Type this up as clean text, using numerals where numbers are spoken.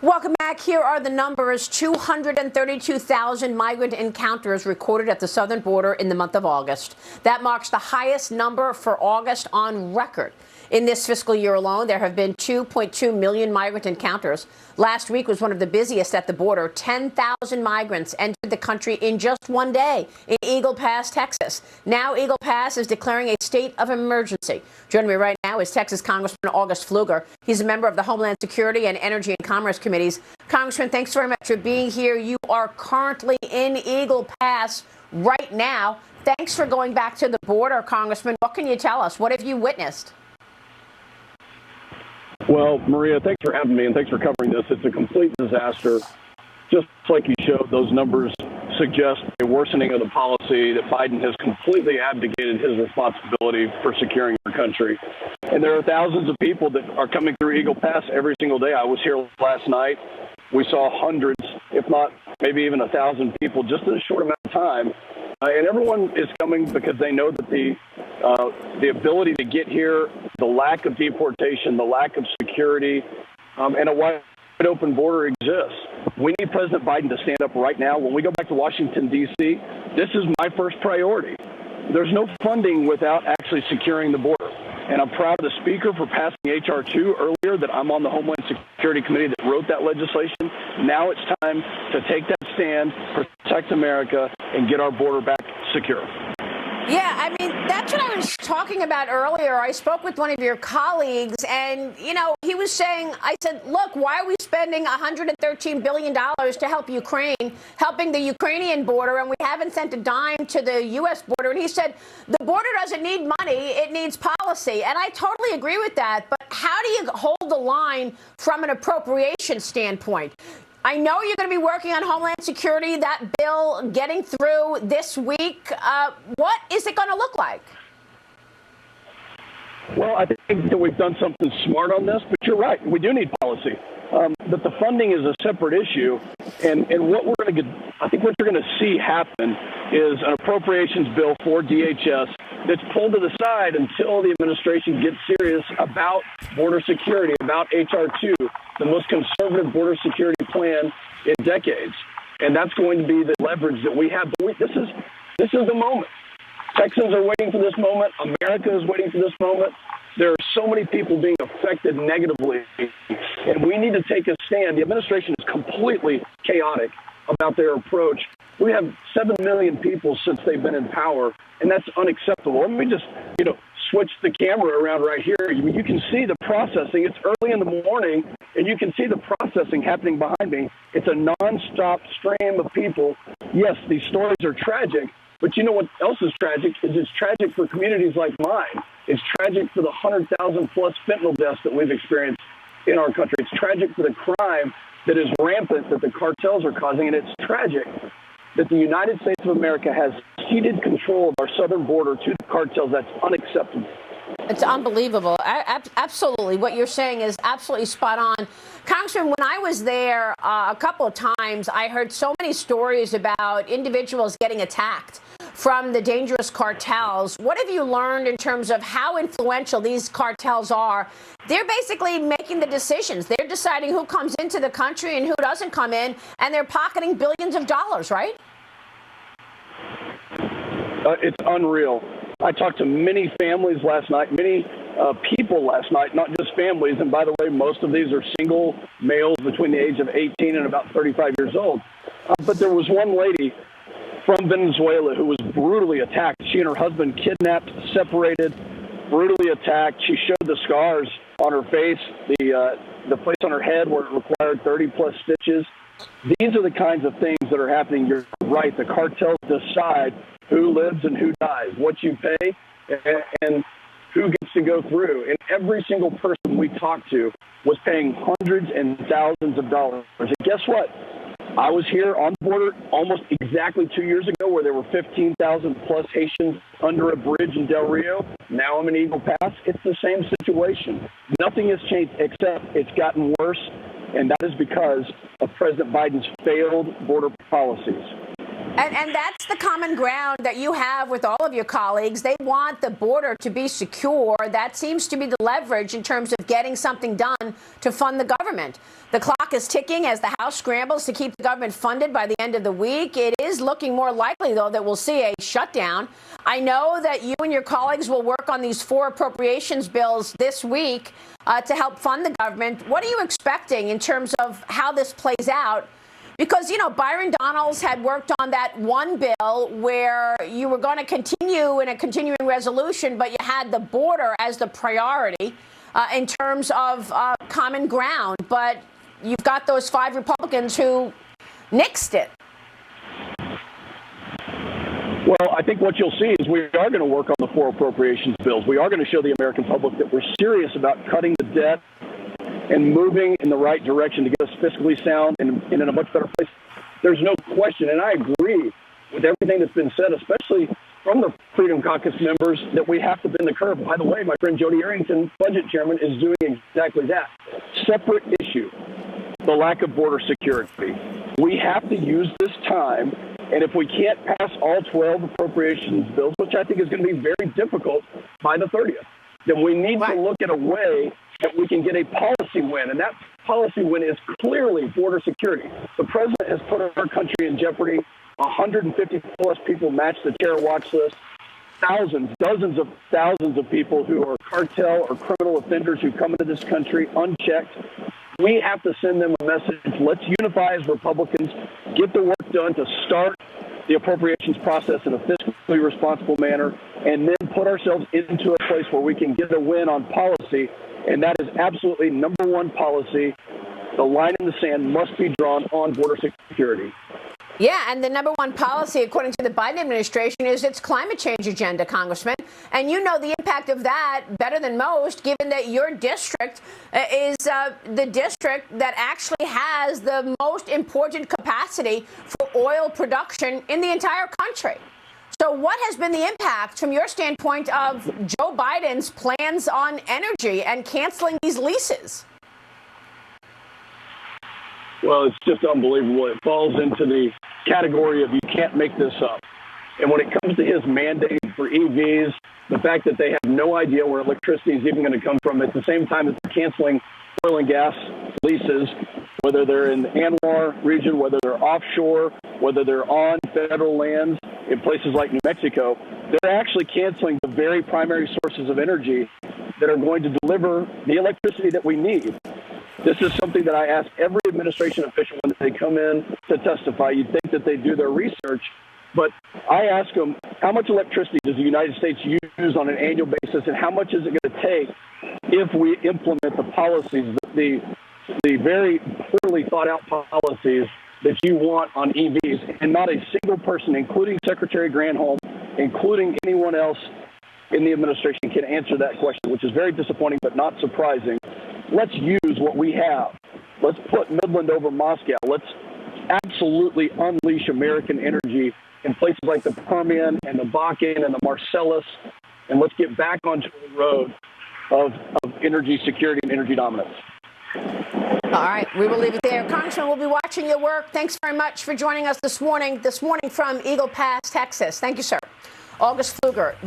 Welcome back. Here are the numbers. 232,000 migrant encounters recorded at the southern border in the month of August. That marks the highest number for August on record. In this fiscal year alone, there have been 2.2 million migrant encounters. Last week was one of the busiest at the border. 10,000 migrants entered the country in just one day in Eagle Pass, Texas. Now Eagle Pass is declaring a state of emergency. Joining me right now is Texas Congressman August Pfluger. He's a member of the Homeland Security and Energy and Commerce Committees. Congressman, thanks very much for being here. You are currently in Eagle Pass right now. Thanks for going back to the border, Congressman. What can you tell us? What have you witnessed? Well, Maria, thanks for having me, and thanks for covering this. It's a complete disaster. Just like you showed, those numbers suggest a worsening of the policy, that Biden has completely abdicated his responsibility for securing our country. And there are thousands of people that are coming through Eagle Pass every single day. I was here last night. We saw hundreds, if not maybe even 1,000 people just in a short amount of time. And everyone is coming because they know that the ability to get here, the lack of deportation, the lack of security, and a wide open border exists. We need President Biden to stand up right now. When we go back to Washington, D.C., this is my first priority. There's no funding without actually securing the border. And I'm proud of the Speaker for passing H.R. 2 earlier, that I'm on the Homeland Security Committee that wrote that legislation. Now it's time to take that stand, protect America, and get our border back secure. Yeah, I mean, that's what I was talking about earlier. I spoke with one of your colleagues, and, you know, he was saying, I said, look, why are we spending $113 billion to help Ukraine, helping the Ukrainian border, and we haven't sent a dime to the U.S. border? And he said, the border doesn't need money, it needs policy. And I totally agree with that. But how do you hold the line from an appropriation standpoint? I know you're going to be working on Homeland Security, that bill getting through this week. What is it going to look like? Well, I think that we've done something smart on this, but you're right. We do need policy. But the funding is a separate issue. And what we're going to get, I think what you're going to see happen is an appropriations bill for DHS that's pulled to the side until the administration gets serious about border security, about H.R. 2, the most conservative border security plan in decades. And that's going to be the leverage that we have. But this is the moment. Texans are waiting for this moment. America is waiting for this moment. There are so many people being affected negatively, and we need to take a stand. The administration is completely chaotic about their approach. We have 7 million people since they've been in power, and that's unacceptable. Let me just, switch the camera around right here. You can see the processing. It's early in the morning, and you can see the processing happening behind me. It's a nonstop stream of people. Yes, these stories are tragic, but you know what else is tragic? It's tragic for communities like mine. It's tragic for the 100,000 plus fentanyl deaths that we've experienced in our country. It's tragic for the crime that is rampant that the cartels are causing, and it's tragic that the United States of America has ceded control of our southern border to the cartels. That's unacceptable. It's unbelievable. Absolutely. What you're saying is absolutely spot on. Congressman, when I was there a couple of times, I heard so many stories about individuals getting attacked from the dangerous cartels. What have you learned in terms of how influential these cartels are? They're basically making the decisions. They're deciding who comes into the country and who doesn't come in, and they're pocketing billions of dollars, right? It's unreal. I talked to many families last night, many people last night, not just families. And by the way, most of these are single males between the age of 18 and about 35 years old. But there was one lady from Venezuela who was brutally attacked. She and her husband kidnapped, separated, brutally attacked. She showed the scars on her face, the place on her head where it required 30 plus stitches. These are the kinds of things that are happening. You're right. The cartels decide who lives and who dies, what you pay, and who gets to go through. And every single person we talked to was paying hundreds and thousands of dollars. And guess what? I was here on the border almost exactly 2 years ago where there were 15,000 plus Haitians under a bridge in Del Rio. Now I'm in Eagle Pass. It's the same situation. Nothing has changed except it's gotten worse, and that is because of President Biden's failed border policies. And that's the common ground that you have with all of your colleagues. They want the border to be secure. That seems to be the leverage in terms of getting something done to fund the government. The clock clock is ticking as the House scrambles to keep the government funded by the end of the week. It is looking more likely, though, that we'll see a shutdown. I know that you and your colleagues will work on these 4 appropriations bills this week to help fund the government. What are you expecting in terms of how this plays out? Because, you know, Byron Donalds had worked on that one bill where you were going to continue in a continuing resolution, but you had the border as the priority in terms of common ground. But you've got those 5 Republicans who nixed it. Well, I think what you'll see is we are going to work on the 4 appropriations bills. We are going to show the American public that we're serious about cutting the debt and moving in the right direction to get us fiscally sound and in a much better place. There's no question, and I agree with everything that's been said, especially from the Freedom Caucus members, that we have to bend the curve. By the way, my friend Jody Arrington, budget chairman, is doing exactly that. Separate issue, the lack of border security. We have to use this time, and if we can't pass all 12 appropriations bills, which I think is going to be very difficult by the 30th, then we need to look at a way that we can get a policy win, and that policy win is clearly border security. The president has put our country in jeopardy. 150-plus people match the terror watch list. Thousands, dozens of thousands of people who are cartel or criminal offenders who come into this country unchecked. We have to send them a message. Let's unify as Republicans, get the work done to start the appropriations process in a fiscally responsible manner, and then put ourselves into a place where we can get a win on policy. And that is absolutely number one policy. The line in the sand must be drawn on border security. Yeah, and the number one policy, according to the Biden administration, is its climate change agenda, Congressman. And you know the impact of that better than most, given that your district is the district that actually has the most important capacity for oil production in the entire country. So what has been the impact from your standpoint of Joe Biden's plans on energy and canceling these leases? Well, it's just unbelievable. It falls into the category of you can't make this up. And when it comes to his mandate for EVs, the fact that they have no idea where electricity is even going to come from at the same time as they're canceling oil and gas leases, whether they're in the Anwar region, whether they're offshore, whether they're on federal lands in places like New Mexico, they're actually canceling the very primary sources of energy that are going to deliver the electricity that we need. This is something that I ask every administration official when they come in to testify. You'd think that they do their research, but I ask them, how much electricity does the United States use on an annual basis, and how much is it going to take if we implement the policies, the very poorly thought out policies that you want on EVs? And not a single person, including Secretary Granholm, including anyone else in the administration, can answer that question, which is very disappointing but not surprising. Let's use what we have. Let's put Midland over Moscow. Let's absolutely unleash American energy in places like the Permian and the Bakken and the Marcellus, and let's get back onto the road of energy security and energy dominance. All right, we will leave it there. Congressman, we'll be watching your work. Thanks very much for joining us this morning from Eagle Pass, Texas. Thank you, sir. August Pfluger.